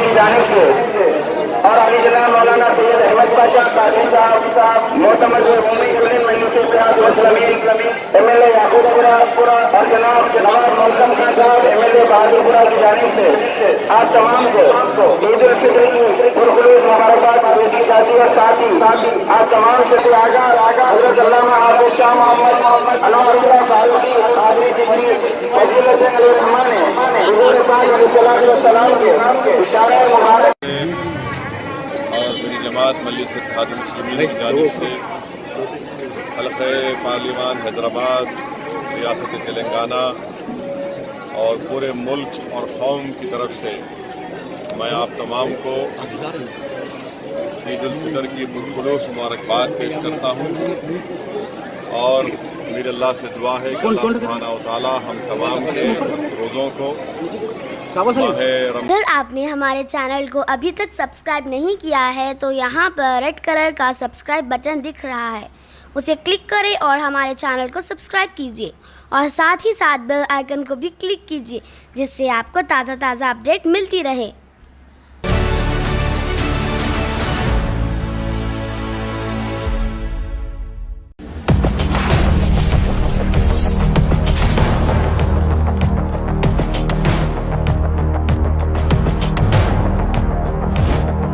की जानिब से और अली जनाब मौलाना सैयद अहमद पाशा काजी साहब मोहतमद MLA याकूबपुरा और जनाब नवाज मौसम खान साहब MLA बहादुरपुरा की जानिब से आप तमाम को ईद उल फित्र की पुरखुलूस मुबारकबाद पेश की जाती है। साथ ही आप तमाम से आगा हजरत अल्लामा हाफिज शाह मोहम्मद अनवरुल्लाह फारूकी कादरी चिश्ती फजीलत अली रहमान ने हुजूर पाक अलैहिस्सलाम के इशारा मुबारक और मेरी जमात मजलिस इत्तेहाद मुस्लिमीन की जानिब से हल्क़े पार्लिमान हैदराबाद, रियासत तेलंगाना और पूरे मुल्क और कौम की तरफ से मैं आप तमाम को ईद उल फितर की पुरखुलूस मुबारकबाद पेश करता हूँ और मेरे अल्लाह से दुआ है कि अल्लाह सुब्हानहू व तआला हम तमाम के रोज़ों को अगर आपने हमारे चैनल को अभी तक सब्सक्राइब नहीं किया है तो यहाँ पर रेड कलर का सब्सक्राइब बटन दिख रहा है, उसे क्लिक करें और हमारे चैनल को सब्सक्राइब कीजिए और साथ ही साथ बेल आइकन को भी क्लिक कीजिए जिससे आपको ताज़ा अपडेट मिलती रहे।